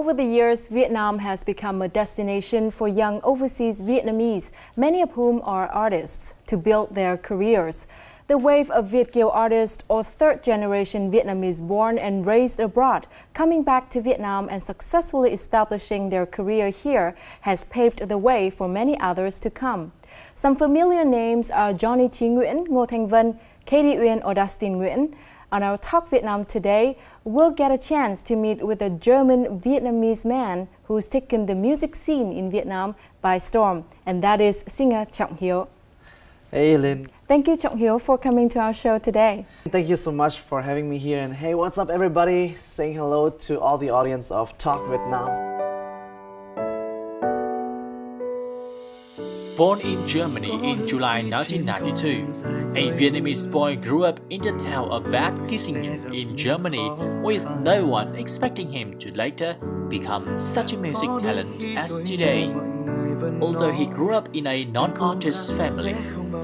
Over the years, Vietnam has become a destination for young overseas Vietnamese, many of whom are artists, to build their careers. The wave of Việt kiều artists or third-generation Vietnamese born and raised abroad, coming back to Vietnam and successfully establishing their career here has paved the way for many others to come. Some familiar names are Johnny Chí Nguyễn, Ngô Thanh Vân, Katie Uyên or Dustin Nguyễn. On our Talk Vietnam today, we'll get a chance to meet with a German Vietnamese man who's taken the music scene in Vietnam by storm, and that is singer Trong Hieu. Hey, Lynn. Thank you, Trong Hieu, for coming to our show today. Thank you so much for having me here. And hey, what's up, everybody? Saying hello to all the audience of Talk Vietnam. Born in Germany in July 1992, a Vietnamese boy grew up in the town of Bad Kissingen in Germany, with no one expecting him to later become such a music talent as today. Although he grew up in a non-artist family,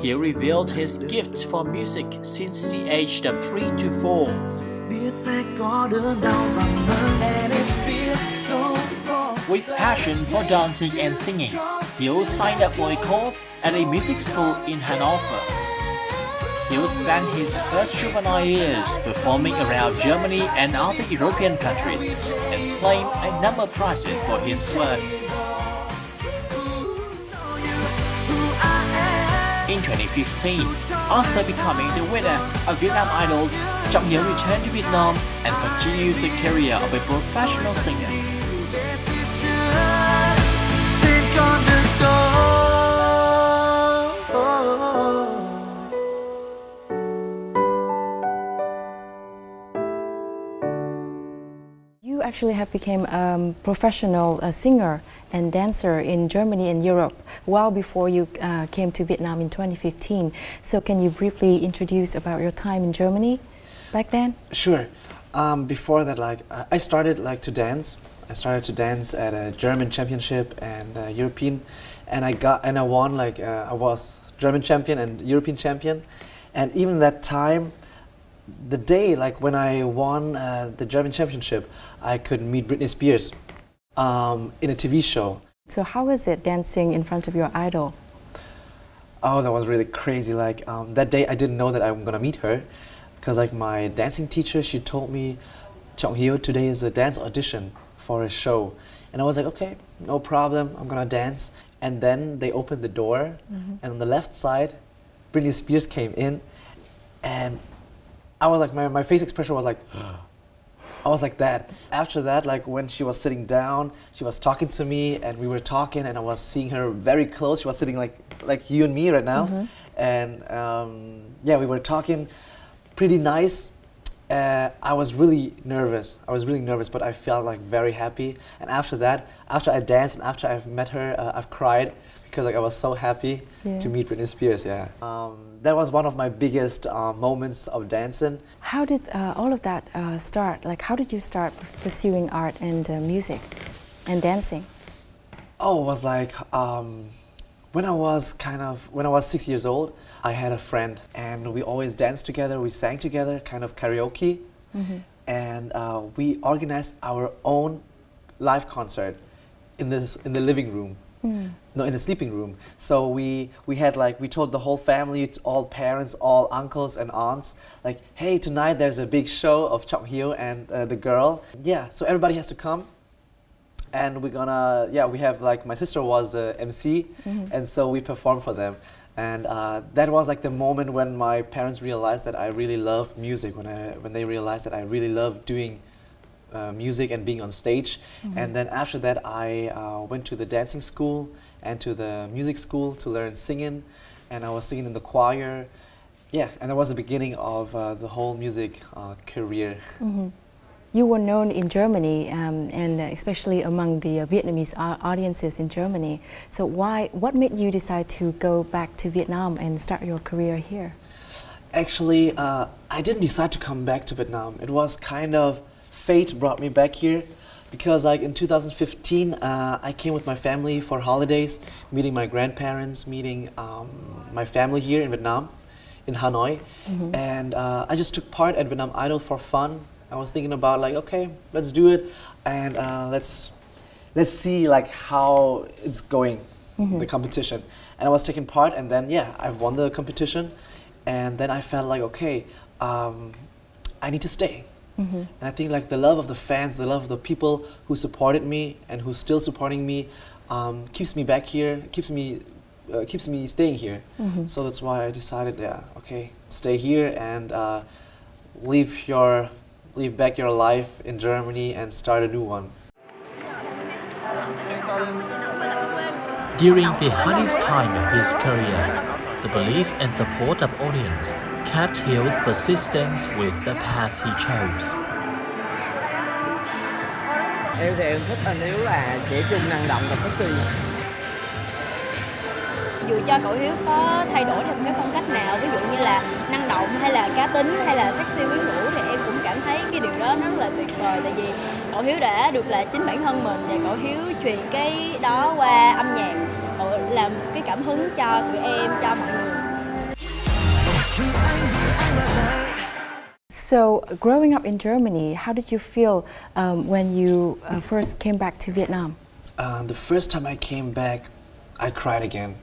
he revealed his gift for music since the age of 3 to 4. With passion for dancing and singing, Hieu signed up for a course at a music school in Hanover. Hieu spent his first juvenile years performing around Germany and other European countries and claimed a number of prizes for his work. In 2015, after becoming the winner of Vietnam Idols, Trong Hieu returned to Vietnam and continued the career of a professional singer. You actually have become a professional singer and dancer in Germany and Europe well before you came to Vietnam in 2015. So can you briefly introduce about your time in Germany back then? Sure. Before that, I started to dance. I started to dance at a German championship and European, and I won. I was German champion and European champion, and even that time, the day when I won the German championship, I could meet Britney Spears in a TV show. So how was it dancing in front of your idol? Oh, that was really crazy. That day I didn't know that I'm gonna meet her, because my dancing teacher, she told me, Trong Hieu, today is a dance audition for a show. And I was like, okay, no problem, I'm gonna dance. And then they opened the door, and on the left side, Britney Spears came in, and I was like, my face expression was like, I was like that. After that, when she was sitting down, she was talking to me, and we were talking, and I was seeing her very close. She was sitting like you and me right now, and yeah, we were talking pretty nice. I was really nervous. But I felt very happy. And after that, after I danced and after I've met her, I've cried because I was so happy to meet Britney Spears. Yeah, that was one of my biggest moments of dancing. How did all of that start? How did you start pursuing art and music and dancing? Oh, it was when I was 6 years old. I had a friend, and we always danced together, we sang together, kind of karaoke, and we organized our own live concert in the living room, no, in the sleeping room. So we had we told the whole family, all parents, all uncles and aunts, hey, tonight there's a big show of Trong Hieu and the girl. Yeah, so everybody has to come. And we're gonna, we have my sister was the MC, and so we performed for them. And that was the moment when my parents realized that I really love music, when they realized that I really love doing music and being on stage. And then after that, I went to the dancing school and to the music school to learn singing, and I was singing in the choir. Yeah, and that was the beginning of the whole music career. You were known in Germany and especially among the Vietnamese audiences in Germany. So what made you decide to go back to Vietnam and start your career here? Actually, I didn't decide to come back to Vietnam. It was kind of fate brought me back here, because in 2015, I came with my family for holidays, meeting my grandparents, meeting my family here in Vietnam, in Hanoi. And I just took part at Vietnam Idol for fun. I was thinking about like, okay, let's do it, and let's see like how it's going, the competition. And I was taking part, and then yeah, I won the competition, and then I felt like, okay, I need to stay. And I think like the love of the fans, the love of the people who supported me and who's still supporting me, keeps me back here, keeps me staying here. So that's why I decided, yeah, okay, stay here and leave back your life in Germany and start a new one. During the hardest time of his career, the belief and support of audience kept Hieu's persistence with the path he chose. Em thì em thích anh Hiếu là trẻ trung, năng động và sexy. Dù cho cậu Hiếu có thay đổi theo một cái phong cách nào, ví dụ như là năng động hay là cá tính hay là sexy quyến rũ, thì em cũng cảm thấy cái điều đó nó rất là tuyệt vời. Tại vì cậu Hiếu đã được là chính bản thân mình, và cậu Hiếu truyền cái đó qua âm nhạc, cậu làm cái cảm hứng cho tụi em, cho mọi người. So, growing up in Germany, how did you feel when you first came back to Vietnam? The first time I came back, I cried again.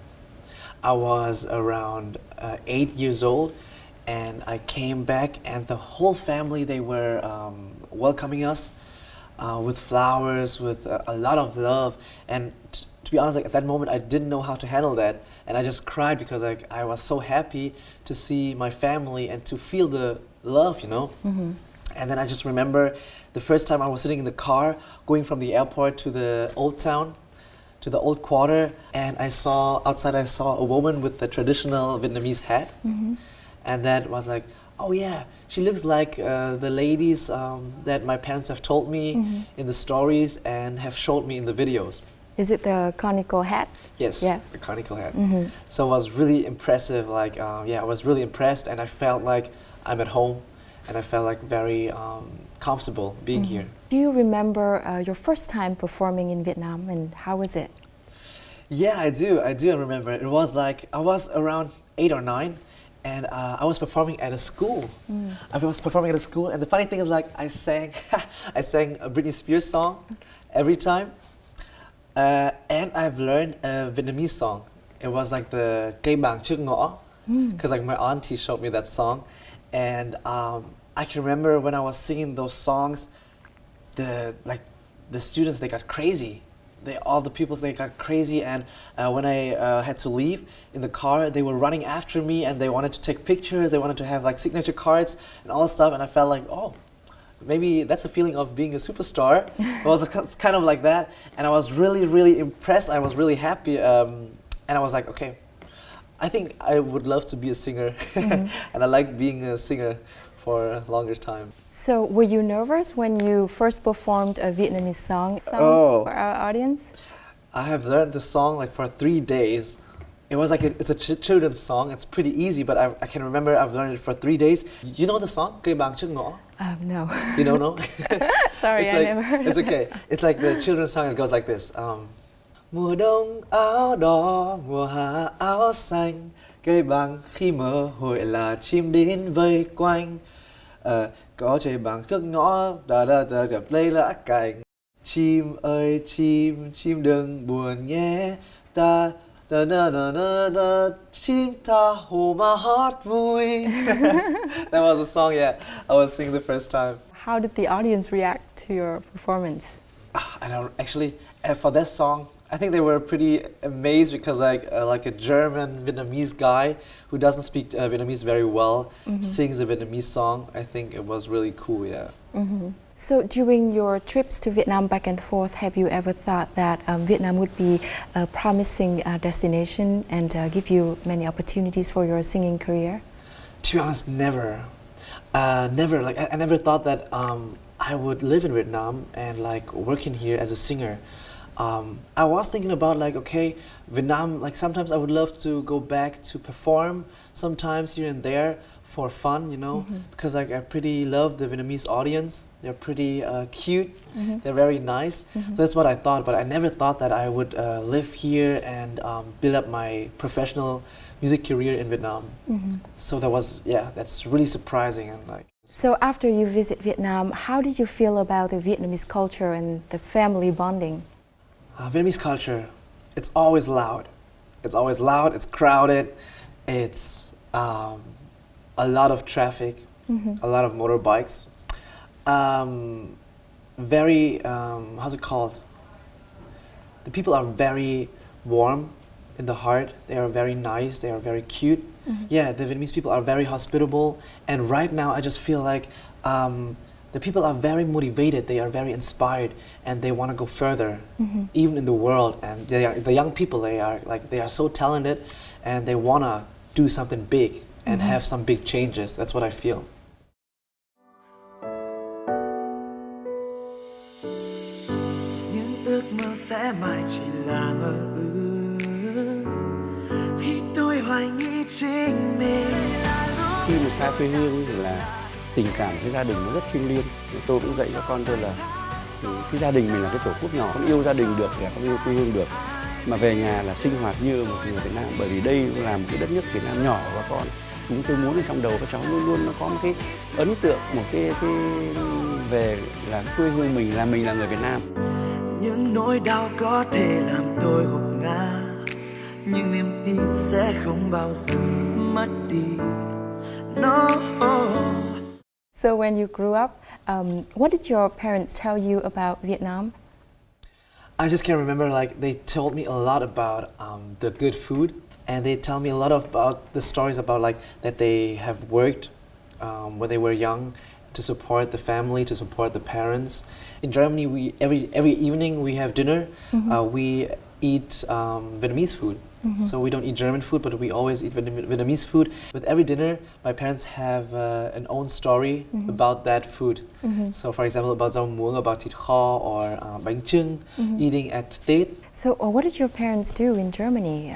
I was around 8 years old, and I came back, and the whole family, they were welcoming us with flowers, with a lot of love. And to be honest, like, at that moment, I didn't know how to handle that, and I just cried because I was so happy to see my family and to feel the love, you know. And then I just remember the first time I was sitting in the car going from the airport to the old town, to the old quarter, and I saw a woman with the traditional Vietnamese hat, and that was like, oh yeah, she looks like the ladies that my parents have told me in the stories and have showed me in the videos. Is it the conical hat? Yes, Yeah. the conical hat. So it was really impressive. Like, yeah, I was really impressed, and I felt like I'm at home, and I felt like very comfortable being here. Do you remember your first time performing in Vietnam, and how was it? Yeah, I do. I remember. It was like I was around 8 or 9, and I was performing at a school. I was performing at a school, and the funny thing is, like, I sang a Britney Spears song every time, and I've learned a Vietnamese song. It was like the Cây Bằng Trước Ngõ, because like my auntie showed me that song, and I can remember when I was singing those songs, the students, they got crazy. All the people, they got crazy, and when I had to leave in the car, they were running after me, and they wanted to take pictures, they wanted to have like signature cards and all that stuff, and I felt like, oh, maybe that's a feeling of being a superstar. It was kind of like that, and I was really, really impressed. I was really happy, and I was like, okay, I think I would love to be a singer, and I like being a singer for a longer time. So, were you nervous when you first performed a Vietnamese song Oh. for our audience? I have learned the song like for 3 days. It was like it's a children's song. It's pretty easy, but I can remember I've learned it for 3 days. You know the song Cây Bằng Trước Ngõ? No. You don't know? Sorry, It's I like, never heard It's of okay. It's like the children's song. It goes like this. Mùa đông áo đỏ, mùa hạ áo xanh, cây bằng khi mơ hội là chim đến vây quanh. Có trời bằng trước ngõ, đập lấy lá cành. Chim ơi chim, chim đừng buồn nhé, ta chim ta hồ mà hót vui. That was a song, yeah. I was singing the first time. How did the audience react to your performance? I don't actually. For that song, I think they were pretty amazed because like a German Vietnamese guy who doesn't speak Vietnamese very well sings a Vietnamese song. I think it was really cool. Yeah. So during your trips to Vietnam back and forth, have you ever thought that Vietnam would be a promising destination and give you many opportunities for your singing career? To be honest, never. Never. Like I never thought that I would live in Vietnam and like work in here as a singer. I was thinking about like, okay, Vietnam, like sometimes I would love to go back to perform sometimes here and there for fun, you know, because like I pretty love the Vietnamese audience. They're pretty cute, they're very nice. So that's what I thought, but I never thought that I would live here and build up my professional music career in Vietnam. So that was, yeah, that's really surprising, and like So after you visit Vietnam, how did you feel about the Vietnamese culture and the family bonding? Vietnamese culture, it's always loud. It's always loud, it's crowded, it's a lot of traffic, a lot of motorbikes. Very, how's it called? The people are very warm in the heart. They are very nice, they are very cute. Yeah, the Vietnamese people are very hospitable. And right now I just feel like the people are very motivated, they are very inspired, and they want to go further, even in the world. And the young people, they are so talented, and they want to do something big and have some big changes. That's what I feel. Những ước mơ sẽ mãi chỉ là mơ ước khi tôi hoài nghi chính mình. Khi mà xa quê hương thì là tình cảm với gia đình nó rất thiêng liêng. Tôi cũng dạy cho con tôi là cái gia đình mình là cái tổ quốc nhỏ, con yêu gia đình được để con yêu quê hương được. Mà về nhà là sinh hoạt như một người Việt Nam, bởi vì đây là một cái đất nước Việt Nam nhỏ của các con. Chúng tôi muốn ở trong đầu các cháu luôn luôn nó có một cái ấn tượng, một cái về là quê hương mình là người Việt Nam. Những nỗi đau có thể làm tôi gục ngã, nhưng niềm tin sẽ không bao giờ mất đi. No. So when you grew up, what did your parents tell you about Vietnam? I just can't remember, like, they told me a lot about the good food, and they tell me a lot about the stories about, like, that they have worked when they were young to support the family, to support the parents. In Germany, we every evening we have dinner. We eat Vietnamese food. So we don't eat German food, but we always eat Vietnamese food. With every dinner, my parents have an own story about that food. So for example, about rau muống, about thịt kho, or bánh chưng, eating at Tết. So what did your parents do in Germany?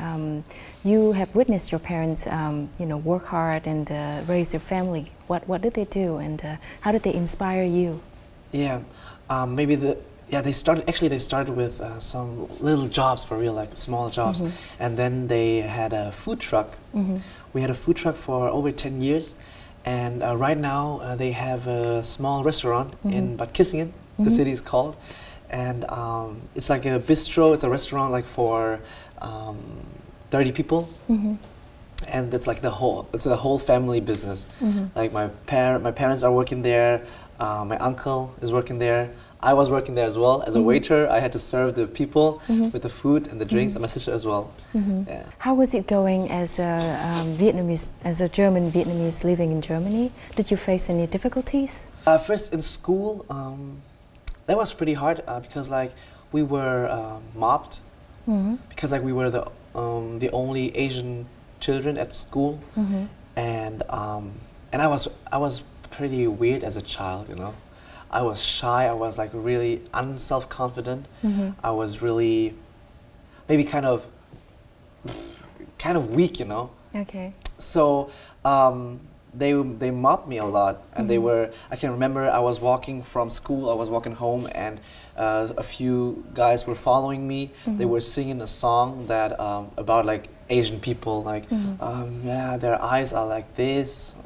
You have witnessed your parents, work hard and raise their family. What did they do, and how did they inspire you? Yeah, they started with some little jobs, for real, like small jobs, and then they had a food truck. We had a food truck for over 10 years, and right now they have a small restaurant in Bad Kissingen, the city is called, and it's like a bistro. It's a restaurant like for 30 people. And it's like it's a whole family business. Like my parents are working there, my uncle is working there, I was working there as well as a waiter. I had to serve the people with the food and the drinks, and my sister as well. Yeah. How was it going as a German Vietnamese living in Germany? Did you face any difficulties? First in school, that was pretty hard because like we were mobbed because like we were the only Asian children at school, and I was pretty weird as a child, you know. I was shy. I was like really unself-confident. I was really maybe kind of weak, you know. Okay. So they mocked me a lot, and I can remember I was walking from school. I was walking home, and a few guys were following me. They were singing a song that about like Asian people, like yeah, their eyes are like this,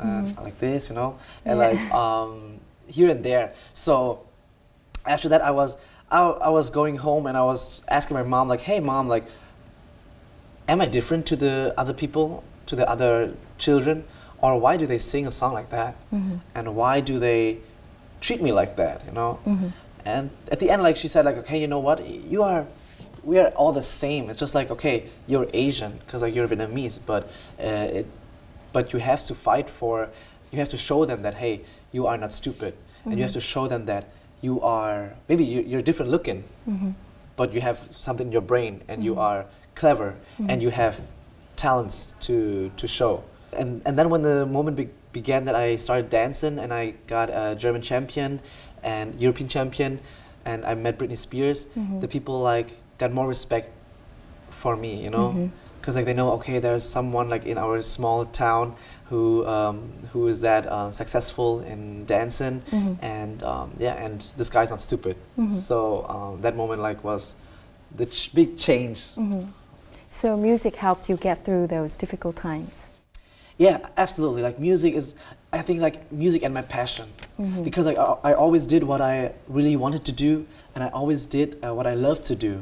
like this, you know, and like here and there. So after that, I was going home, and I was asking my mom, like, hey mom, like, am I different to the other people, to the other children, or why do they sing a song like that, and why do they treat me like that, you know? And at the end, like, she said, like, okay, you know what, we are all the same. It's just like, okay, you're Asian because like you're Vietnamese, but you have to fight for, you have to show them that, hey, you are not stupid, and you have to show them that you are, maybe you're different looking, but you have something in your brain, and you are clever, and you have talents to show. And then when the moment began that I started dancing, and I got a German champion and European champion, and I met Britney Spears, the people like got more respect for me, you know, because like they know, okay, there's someone like in our small town who is that successful in dancing, and and this guy's not stupid. So that moment like was the big change. So music helped you get through those difficult times. Yeah, absolutely. Like music is I think like music and my passion, because like I always did what I really wanted to do, and I always did what I loved to do,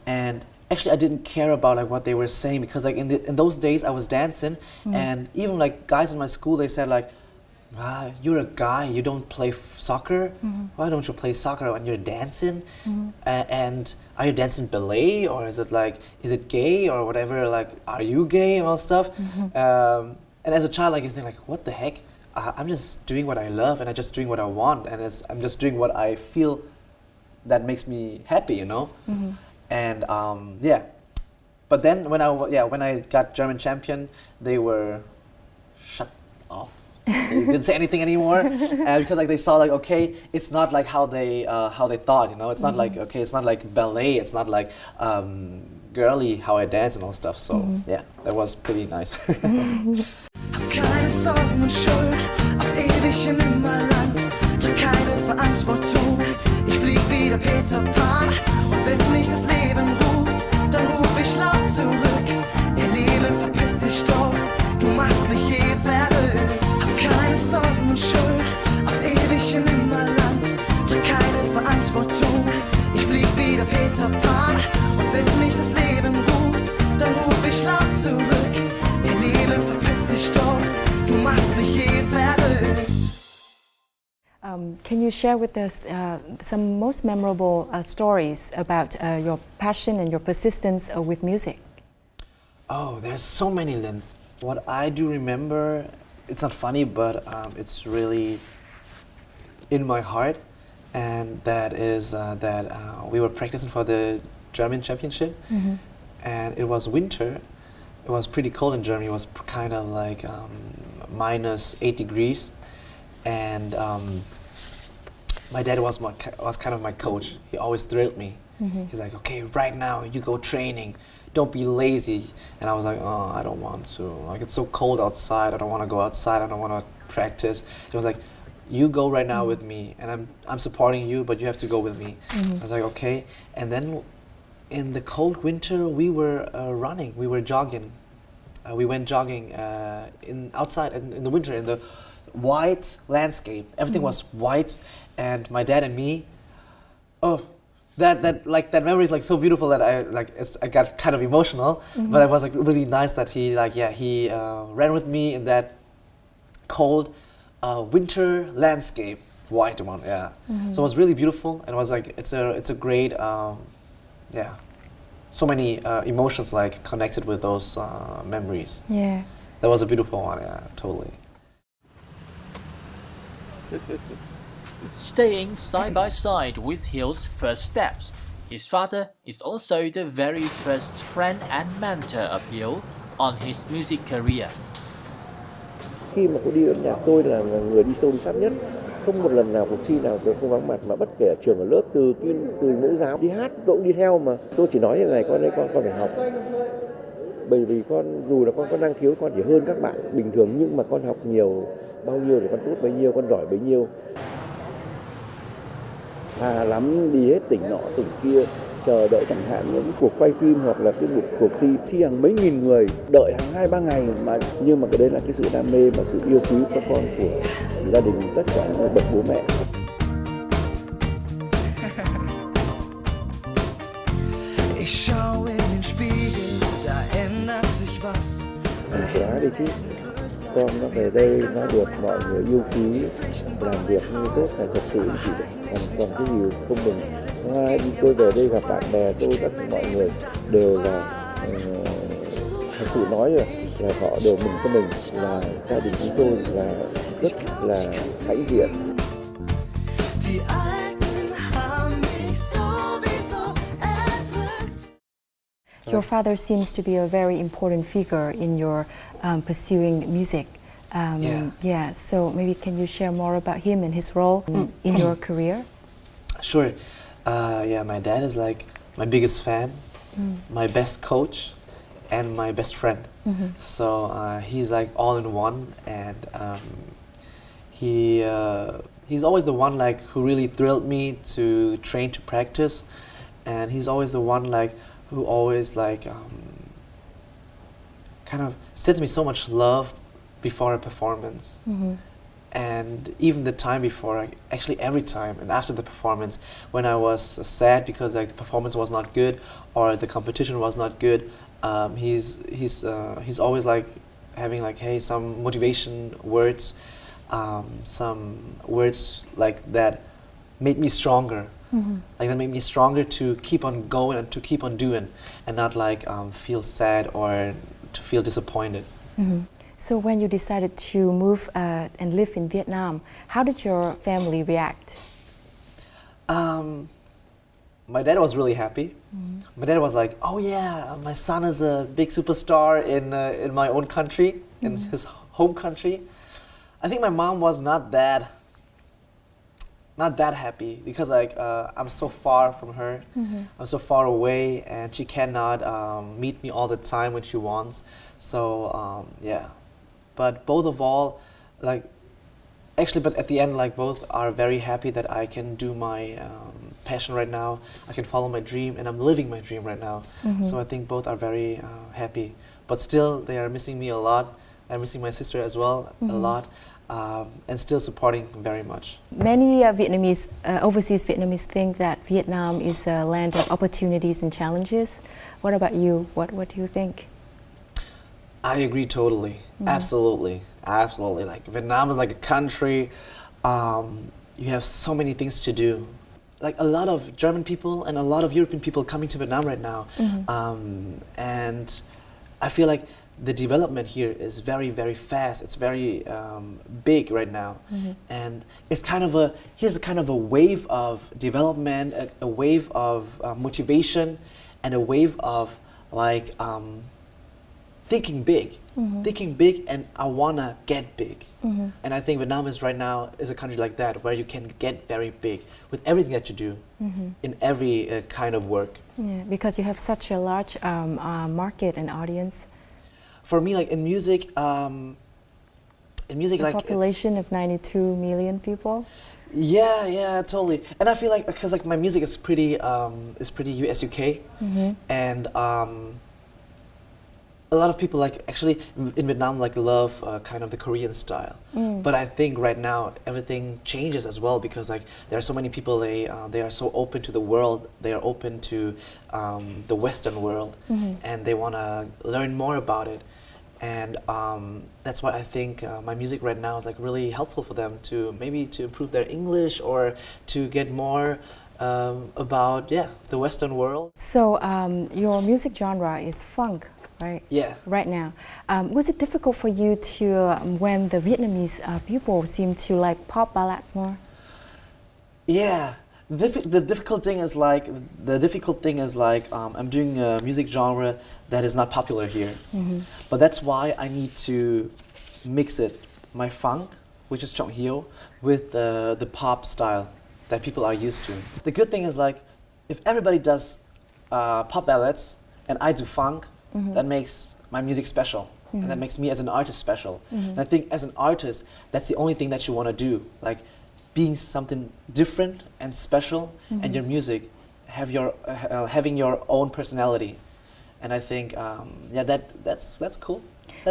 and actually I didn't care about like what they were saying, because like in those days I was dancing, and even like guys in my school, they said like, "Wow, you're a guy, you don't play soccer. Why don't you play soccer when you're dancing? And are you dancing ballet, or is it gay or whatever? Like, are you gay and all stuff?" And as a child, like you think like, what the heck? I'm just doing what I love, and I'm just doing what I want, and I'm just doing what I feel that makes me happy, you know. And yeah, but then when I got German champion, they were shut off. They didn't say anything anymore, because like they saw like, okay, it's not like how they thought, you know. It's not like, okay, it's not like ballet, it's not like girly how I dance and all stuff. So yeah, that was pretty nice. Hab keine Sorgen und Schuld, auf ewig im Nimmerland, trag keine Verantwortung. Ich flieg wie der Peter Pan, und wenn mich das Leben ruft, dann ruf ich laut zurück. Ihr Leben, verpiss dich doch, du machst mich eh verrückt. Hab keine Sorgen und Schuld, auf ewig im Nimmerland, trag keine Verantwortung. Ich flieg wie der Peter Pan, und wenn mich das Leben ruft, dann ruf ich laut zurück. Ihr Leben, verpiss dich doch, du machst mich eh verrückt. Can you share with us some most memorable stories about your passion and your persistence with music? Oh, there's so many, Lynn. What I do remember, it's not funny, but it's really in my heart, and that is that we were practicing for the German championship, and it was winter. It was pretty cold in Germany. It was kind of like minus 8 degrees, and my dad was kind of my coach. He always thrilled me. He's like, okay, right now you go training. Don't be lazy. And I was like, oh, I don't want to. Like, it's so cold outside. I don't want to go outside. I don't want to practice. He was like, you go right now with me, and I'm supporting you, but you have to go with me. I was like, okay. And then in the cold winter, we were running. We were jogging. We went jogging outside in the winter in the white landscape. Everything was white, and my dad and me. Oh, that memory is like so beautiful that I got kind of emotional. But it was like really nice that he ran with me in that cold winter landscape, white one. Yeah. So it was really beautiful, and it was like it's a great so many emotions like connected with those memories. Yeah. That was a beautiful one. Yeah, totally. Staying side by side with Hill's first steps, his father is also the very first friend and mentor of Hill on his music career. Khi mà cô đi âm nhạc, tôi là người đi sâu đi sát nhất. Không một lần nào cuộc thi nào tôi không vắng mặt, mà bất kể ở trường ở lớp, từ mẫu giáo đi hát tôi cũng đi theo. Mà tôi chỉ nói như này, con phải học, bởi vì con dù là con có năng khiếu, con chỉ hơn các bạn bình thường, nhưng mà con học nhiều bao nhiêu thì con tốt bấy nhiêu, con giỏi bấy nhiêu. Thà lắm đi hết tỉnh nọ tỉnh kia, chờ đợi chẳng hạn những cuộc quay phim hoặc là cái một cuộc thi hàng mấy nghìn người, đợi hàng 2-3 ngày, mà nhưng mà cái đấy là cái sự đam mê và sự yêu quý các con của gia đình, tất cả những bậc bố mẹ. Quá đi chứ, con nó về đây nó được mọi người yêu quý, làm việc như tốt là thật sự chỉ còn cái gì không mừng. Hai tôi về đây gặp bạn bè tôi, tất cả mọi người đều là thật sự nói rồi là họ đều mừng cho mình, là gia đình chúng tôi là rất là hãnh diện. Your father seems to be a very important figure in your pursuing music. Yeah, so maybe can you share more about him and his role in your career? Sure. Yeah, my dad is like my biggest fan, my best coach, and my best friend. So he's like all in one, and he's always the one like who really thrilled me to train, to practice, and he's always the one like who always like kind of sends me so much love before a performance. And even the time before, actually every time, and after the performance, when I was sad because like the performance was not good or the competition was not good, he's always like having like, hey, some motivation words, some words like that made me stronger. Like that made me stronger to keep on going and to keep on doing, and not like feel sad or to feel disappointed. So when you decided to move and live in Vietnam, how did your family react? My dad was really happy. My dad was like, "Oh yeah, my son is a big superstar in my own country, in his home country." I think my mom was not that happy because like I'm so far from her. I'm so far away, and she cannot meet me all the time when she wants. So yeah, but both of all, like actually, but at the end, like both are very happy that I can do my passion right now. I can follow my dream, and I'm living my dream right now. So I think both are very happy. But still, they are missing me a lot. I'm missing my sister as well a lot. And still supporting very much. Many Vietnamese, overseas Vietnamese think that Vietnam is a land of opportunities and challenges. What about you? What do you think? I agree totally. Absolutely. Like Vietnam is like a country. You have so many things to do. Like a lot of German people and a lot of European people coming to Vietnam right now. And I feel like the development here is very, very fast. It's very big right now, and it's kind of a wave of development, a wave of motivation, and a wave of like thinking big, and I wanna get big. And I think Vietnam is right now is a country like that where you can get very big with everything that you do in every kind of work. Yeah, because you have such a large market and audience. For me, like in music, like population of 92 million people. Yeah, totally. And I feel like because like my music is pretty US UK, and a lot of people like actually in Vietnam like love kind of the Korean style. But I think right now everything changes as well because like there are so many people they are so open to the world. They are open to the Western world, and they want to learn more about it. And that's why I think my music right now is like really helpful for them to maybe to improve their English or to get more about the Western world. So your music genre is funk, right? Yeah. Right now, was it difficult for you to when the Vietnamese people seem to like pop ballad more? Yeah. The difficult thing is like I'm doing a music genre that is not popular here, but that's why I need to mix it, my funk, which is Trong Hieu, with the pop style that people are used to. The good thing is like if everybody does pop ballads and I do funk, that makes my music special, and that makes me as an artist special. And I think as an artist, that's the only thing that you want to do, like being something different and special, and your music having your own personality. And I think that's cool.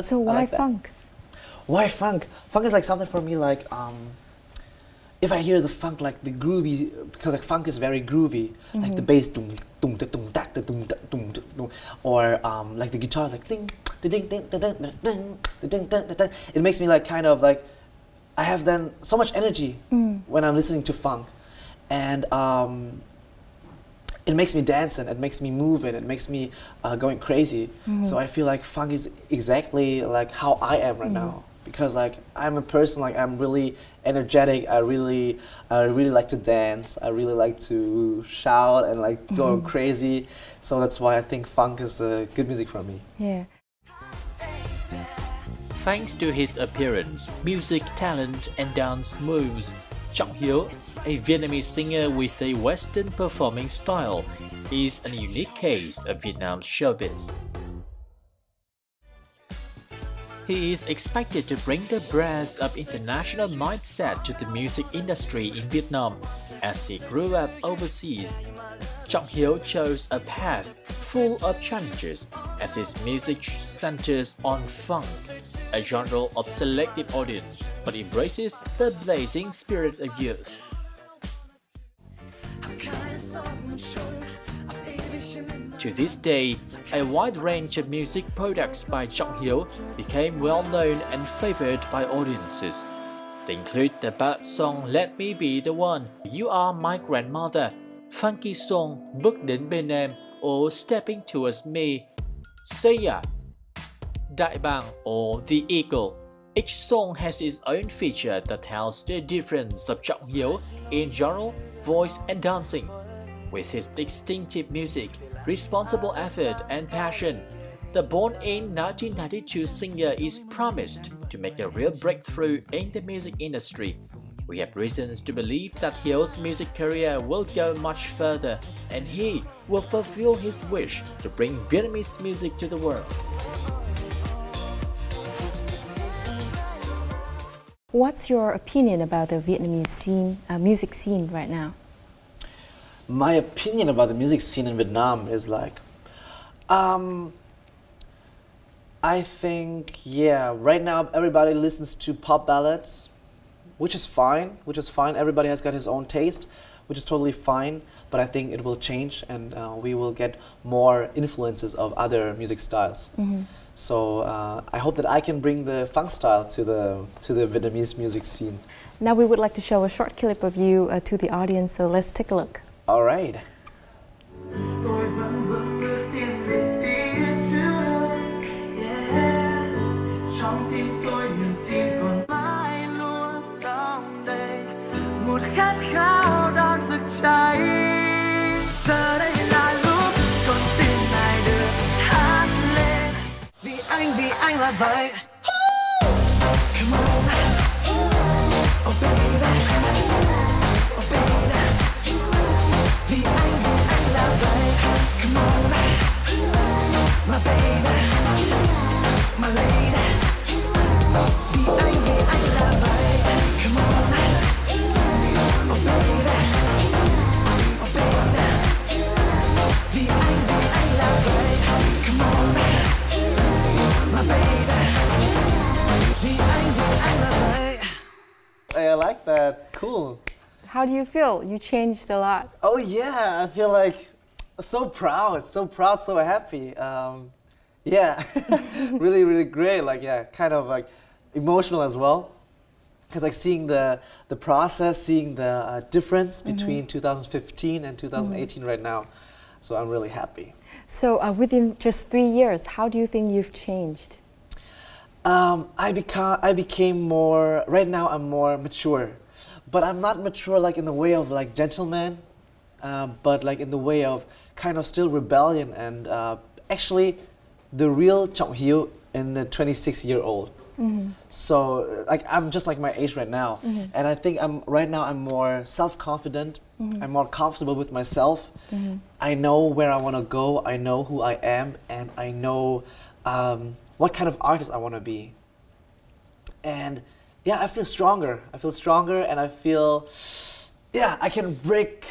So why like funk? Why funk? Funk is like something for me like if I hear the funk, like the groovy, because like funk is very groovy, like the bass dum dum da dum da da dum da dum dum, or like the guitar is like ding ding ding ding ding ding ding ding. It makes me like kind of like I have then so much energy when I'm listening to funk, and it makes me dancing, it makes me moving, it makes me going crazy. So I feel like funk is exactly like how I am right now, because like I'm a person like I'm really energetic. I really like to dance. I really like to shout and like go crazy. So that's why I think funk is good music for me. Yeah. Thanks to his appearance, music talent and dance moves, Trong Hieu, a Vietnamese singer with a Western performing style, is a unique case of Vietnam's showbiz. He is expected to bring the breadth of international mindset to the music industry in Vietnam as he grew up overseas. Trong Hieu chose a path full of challenges as his music centers on funk, a genre of selective audience, but embraces the blazing spirit of youth. To this day, a wide range of music products by Trong Hieu became well known and favored by audiences. They include the ballad song Let Me Be the One, You Are My Grandmother, funky song Bước đến bên em or Stepping Towards Me, Say Ya, Đại bàng or The Eagle. Each song has its own feature that tells the difference of Trong Hieu in genre, voice and dancing. With his distinctive music, responsible effort and passion, the born in 1992 singer is promised to make a real breakthrough in the music industry. We have reasons to believe that Hieu's music career will go much further and he will fulfill his wish to bring Vietnamese music to the world. What's your opinion about the Vietnamese scene, music scene right now? My opinion about the music scene in Vietnam is like, I think, right now everybody listens to pop ballads, which is fine. Everybody has got his own taste, which is totally fine. But I think it will change, and we will get more influences of other music styles. So I hope that I can bring the funk style to the Vietnamese music scene. Now we would like to show a short clip of you to the audience, so let's take a look. All right. Tôi vẫn vững bước tiến về phía trước, yeah. Trong tim tôi niềm tin còn mãi luôn đong đầy, một khát khao đang rực cháy. Giờ đây là lúc con tim này được hát lên, vì anh là vậy. Come on, oh baby, oh baby. Vì anh là vậy. Come on, my baby, my lady. Vì anh là vậy. Come on, oh baby, oh baby. Vì anh là vậy. Come on, my baby. Vì anh là vậy. I like that. Cool. How do you feel? You changed a lot. Oh yeah, I feel like so proud, so happy. Really, really great. Like kind of like emotional as well, because like seeing the process, seeing the difference between 2015 and 2018 right now. So I'm really happy. So within just 3 years, how do you think you've changed? I became more. Right now, I'm more mature. But I'm not mature like in the way of like gentleman, but like in the way of kind of still rebellion and actually the real Trong Hieu in the 26-year-old. So like I'm just like my age right now, and I think I'm more self-confident. I'm more comfortable with myself. I know where I want to go. I know who I am, and I know what kind of artist I want to be. And I feel stronger. And I feel, I can break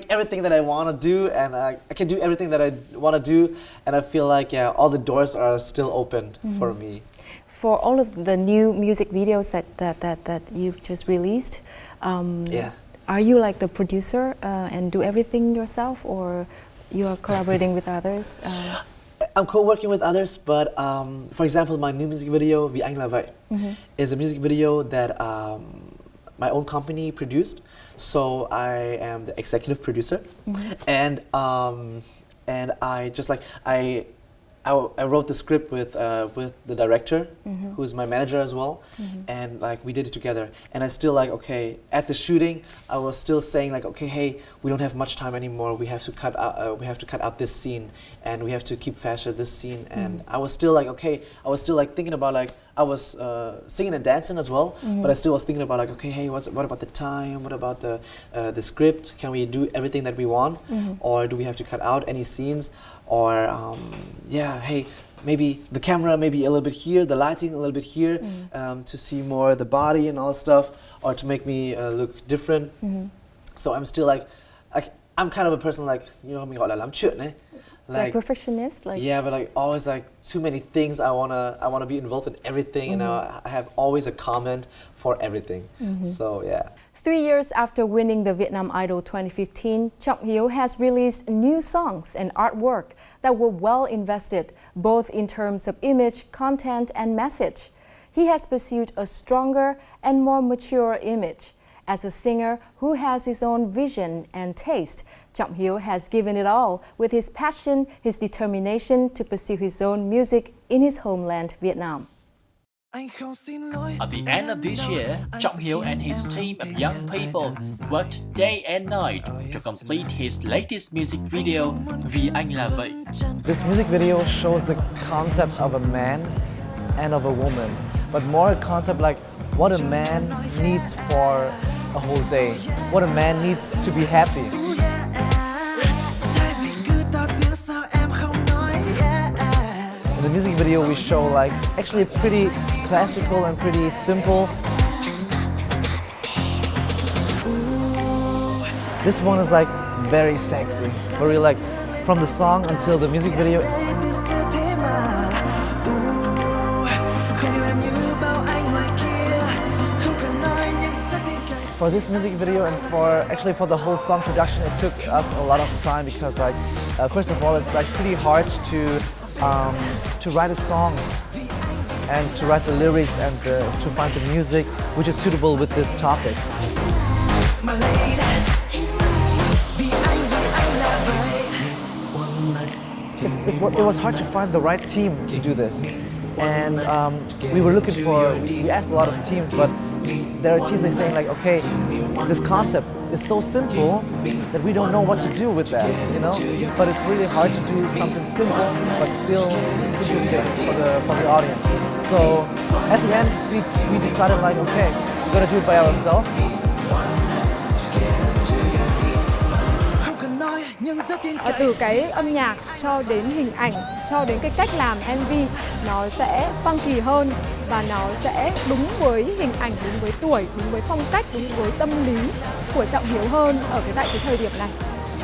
everything that I want to do, and I can do everything that I want to do, and I feel like all the doors are still open for me. For all of the new music videos that you've just released, are you like the producer and do everything yourself, or you are collaborating with others? I'm co-working with others, but for example, my new music video, Vì anh là vậy, is a music video that my own company produced. So I am the executive producer, and I just like I wrote the script with the director, who's my manager as well, and like we did it together. And I still like, okay, at the shooting, I was still saying like, okay, hey, we don't have much time anymore. We have to cut out this scene, and we have to keep faster this scene. And I was still like, okay, I was still like thinking about like I was singing and dancing as well, but I still was thinking about like, okay, hey, what about the time? What about the script? Can we do everything that we want, or do we have to cut out any scenes? Or hey, maybe the camera maybe a little bit here, the lighting a little bit here, to see more the body and all that stuff, or to make me look different. So I'm still like I'm kind of a person like, you know, mình gọi là lắm chuyện ấy. Like perfectionist, like yeah, but like always like too many things. I wanna be involved in everything, and I have always a comment for everything. So yeah. 3 years after winning the Vietnam Idol 2015, Trong Hieu has released new songs and artwork that were well invested, both in terms of image, content, and message. He has pursued a stronger and more mature image. As a singer who has his own vision and taste, Trong Hieu has given it all with his passion, his determination to pursue his own music in his homeland, Vietnam. At the end of this year, Trong Hieu and his team of young people worked day and night to complete his latest music video, Vì Anh Là Vậy. This music video shows the concept of a man and of a woman, but more a concept like what a man needs for a whole day, what a man needs to be happy. In the music video we show like actually pretty classical and pretty simple. This one is like very sexy, very like from the song until the music video. For this music video and for the whole song production, it took us a lot of time because like first of all it's like pretty hard to write a song and to write the lyrics and to find the music which is suitable with this topic. It was hard to find the right team to do this, and we asked a lot of teams, but there are teams that saying like, okay, this concept is so simple that we don't know what to do with that, you know. But it's really hard to do something simple but still interesting for the audience. So at the end, we decided like, okay, we're gonna do it by ourselves. Từ cái âm nhạc cho đến hình ảnh, cho đến cái cách làm MV, nó sẽ funky hơn và nó sẽ đúng với hình ảnh, đúng với tuổi, đúng với phong cách, đúng với tâm lý của Trong Hiếu hơn ở tại cái thời điểm này.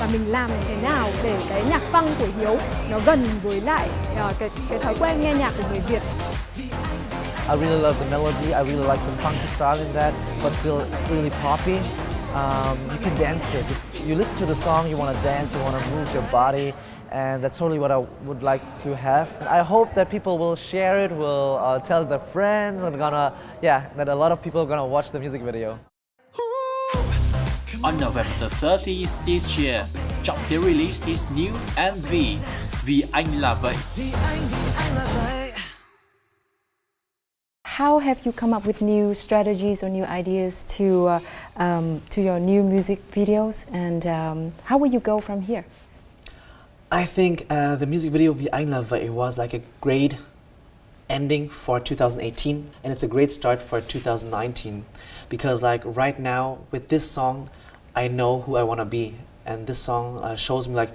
Và mình làm thế nào để cái nhạc funk của Hiếu nó gần với lại cái thói quen nghe nhạc của người Việt. I really love the melody, I really like the funky style in that, but still really poppy. You can dance to it. If you listen to the song, you want to dance, you want to move your body, and that's totally what I would like to have. And I hope that people will share it, will tell their friends, and that a lot of people are gonna watch the music video. On November the 30th this year, Trong Hieu released his new MV, Vì Anh Là Vậy. How have you come up with new strategies or new ideas to your new music videos, and how will you go from here? I think the music video Vì Anh Là Vậy was like a great ending for 2018, and it's a great start for 2019, because like right now with this song I know who I want to be, and this song shows me like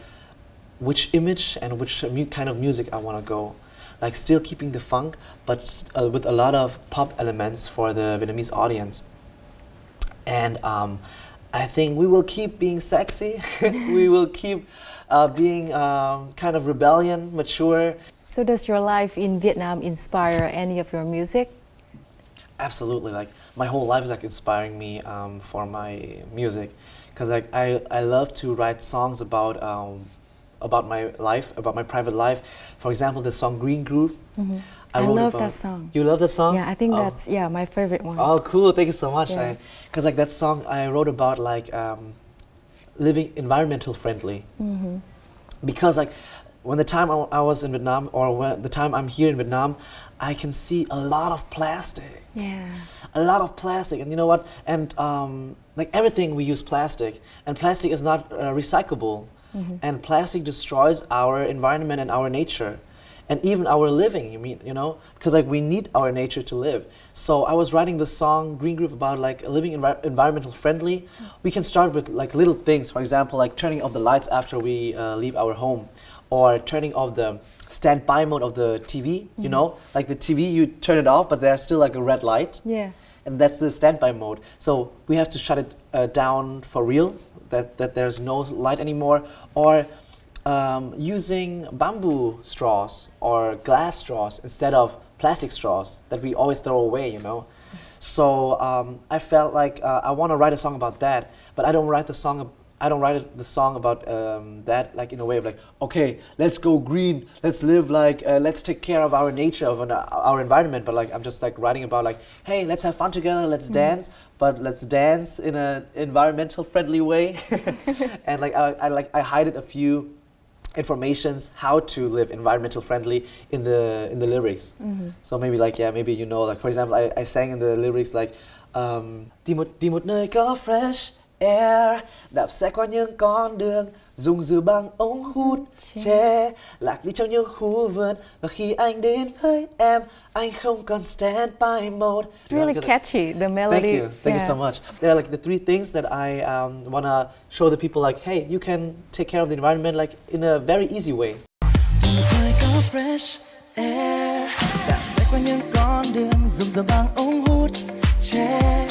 which image and which kind of music I want to go. Like still keeping the funk, but with a lot of pop elements for the Vietnamese audience. And I think we will keep being sexy. We will keep being kind of rebellion, mature. So does your life in Vietnam inspire any of your music? Absolutely, like my whole life is like inspiring me for my music, because like I love to write songs about my life, about my private life. For example, the song Green Groove. I love that song. You love that song? Yeah, I think that's my favorite one. Oh, cool! Thank you so much. Yeah. Because like that song I wrote about like living environmental friendly. Because like when the time I was in Vietnam, or when the time I'm here in Vietnam, I can see a lot of plastic. Yeah. A lot of plastic, and you know what? And like everything we use plastic, and plastic is not recyclable. And plastic destroys our environment and our nature, and even our living. You know, because like we need our nature to live. So I was writing the song Green Groove about like living environmental friendly. We can start with like little things. For example, like turning off the lights after we leave our home, or turning off the standby mode of the TV. You know, like the TV, you turn it off, but there's still like a red light. Yeah. And that's the standby mode. So we have to shut it down for real. That there's no light anymore, or using bamboo straws or glass straws instead of plastic straws that we always throw away, you know. So I felt like I want to write a song about that, but I don't write the song. I don't write the song about that like in a way of like, okay, let's go green, let's live like, let's take care of our nature, of our environment. But like I'm just like writing about like, hey, let's have fun together, let's dance, but let's dance in an environmental friendly way. And like I hide a few informations how to live environmental friendly in the lyrics. So maybe like maybe you know, like for example I sang in the lyrics like đi một nơi có fresh air, đạp xe qua những con đường dùng dừa bằng ống hút tre, lạc đi trong những khu vườn và khi anh đến với em anh không còn stand by mode. It's really catchy, the melody. Thank you so much. There are like the three things that I want to show the people like, hey, you can take care of the environment like in a very easy way. Có fresh air, đạp xe qua những con đường dùng dừa bằng ống hút tre,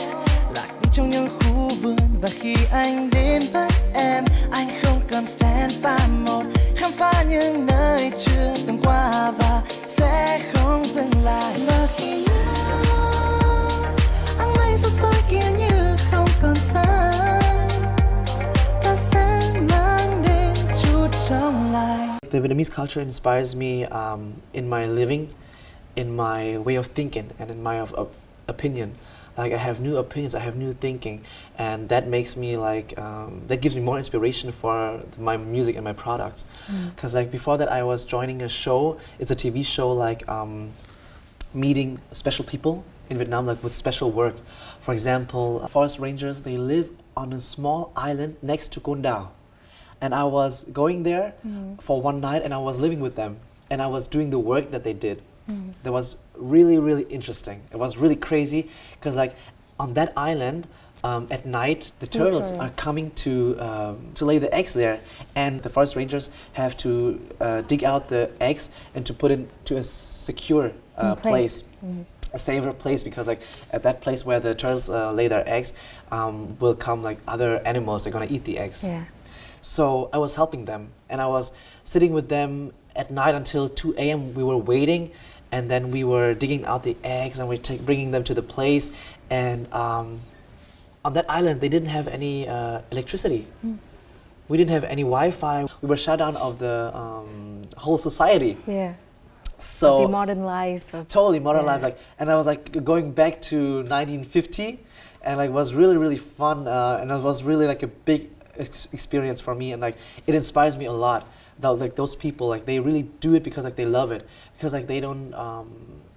lạc đi trong những khu vườn và khi anh đến với em anh không còn stand by mode, khám phá những nơi chưa từng qua và sẽ không dừng lại. Và khi áng mây xa xôi kia như không còn sáng, ta sẽ mang đến chút trong lành. The Vietnamese culture inspires me in my living, in my way of thinking, and in my opinion. Like I have new opinions, I have new thinking, and that makes me like that gives me more inspiration for my music and my products. Because like before that, I was joining a show. It's a TV show like meeting special people in Vietnam, like with special work. For example, forest rangers, they live on a small island next to Con Dao. And I was going there for one night and I was living with them and I was doing the work that they did. That was really, really interesting. It was really crazy because like on that island at night, the turtles are coming to lay the eggs there, and the forest rangers have to dig out the eggs and to put it to a secure place. A safer place, because like at that place where the turtles lay their eggs will come like other animals. They're gonna eat the eggs. Yeah. So I was helping them and I was sitting with them at night until 2 a.m. We were waiting, and then we were digging out the eggs and we're bringing them to the place. And on that island, they didn't have any electricity. We didn't have any Wi-Fi. We were shut down of the whole society. Yeah. So the modern life. Totally modern life. Like, and I was like going back to 1950, and like was really, really fun, and it was really like a big experience for me, and like it inspires me a lot. Like those people, like they really do it because like they love it, because like they don't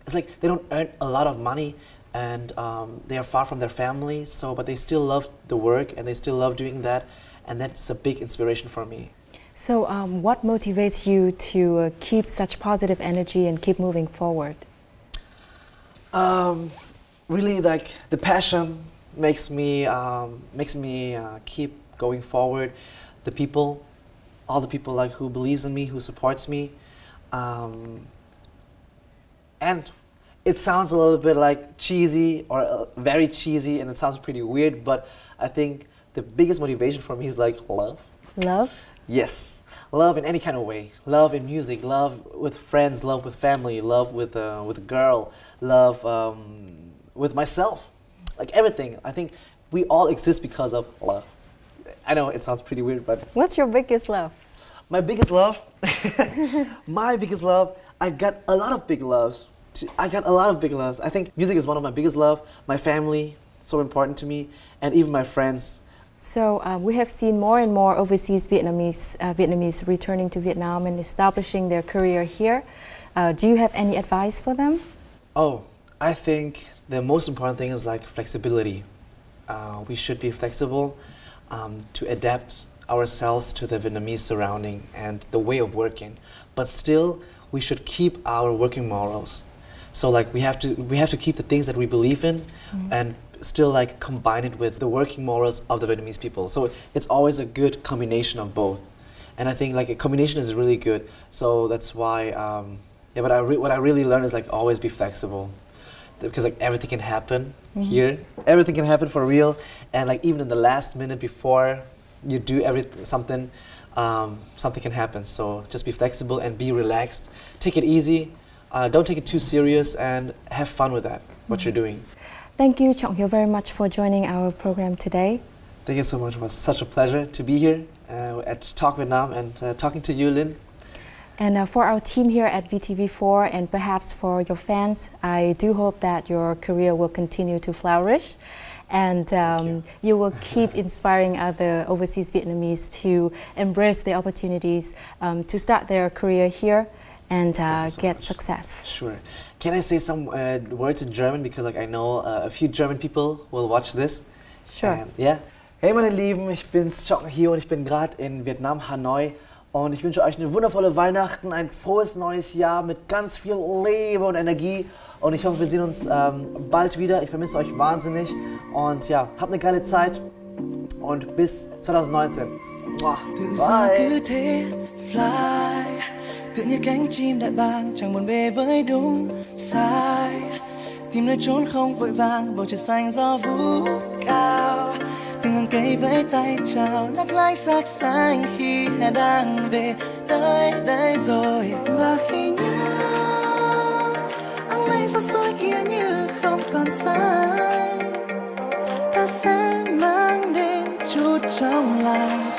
it's like they don't earn a lot of money, and they are far from their family, so but they still love the work and they still love doing that, and that's a big inspiration for me. So what motivates you to keep such positive energy and keep moving forward? Really like the passion makes me keep going forward. The people, all the people like who believes in me, who supports me, and it sounds a little bit like cheesy or very cheesy, and it sounds pretty weird, but I think the biggest motivation for me is like love. Love? Yes, love in any kind of way. Love in music, love with friends, love with family, love with a girl, love with myself, like everything. I think we all exist because of love. I know it sounds pretty weird, but... What's your biggest love? My biggest love? My biggest love? I got a lot of big loves. I think music is one of my biggest love. My family, so important to me, and even my friends. So we have seen more and more overseas Vietnamese returning to Vietnam and establishing their career here. Do you have any advice for them? Oh, I think the most important thing is like flexibility. We should be flexible to adapt ourselves to the Vietnamese surrounding and the way of working, but still we should keep our working morals. So like we have to keep the things that we believe in, and still like combine it with the working morals of the Vietnamese people. So it's always a good combination of both, and I think like a combination is really good. So that's why but what I really learned is like always be flexible, because like everything can happen here. Everything can happen for real, and like even in the last minute before you do something, something can happen. So just be flexible and be relaxed. Take it easy. Don't take it too serious and have fun with that, what you're doing. Thank you, Trong Hieu, very much for joining our program today. Thank you so much. It was such a pleasure to be here at Talk Vietnam and talking to you, Linh. And for our team here at VTV4 and perhaps for your fans, I do hope that your career will continue to flourish and you will keep inspiring other overseas Vietnamese to embrace the opportunities to start their career here and get success. Sure. Can I say some words in German? Because like I know a few German people will watch this. Sure. And, yeah. Hey meine Lieben, ich bin's Trong Hieu und ich bin gerade in Vietnam, Hanoi. Und ich wünsche euch eine wundervolle Weihnachten, ein frohes neues Jahr mit ganz viel Leben und Energie. Und ich hoffe, wir sehen uns bald wieder. Ich vermisse euch wahnsinnig. Und ja, habt eine geile Zeit. Und bis 2019. Bye. Tựa như cánh chim đại bàng chẳng buồn bề với đúng sai, tìm nơi trốn không vội vàng, bầu trời xanh gió vũ cao, từng hàng cây vẫy tay chào lấp lánh sắc xanh khi hè đang về tới đây rồi. Và khi nhớ áng mây xa xôi kia như không còn sáng, ta sẽ mang đến chút trong làng.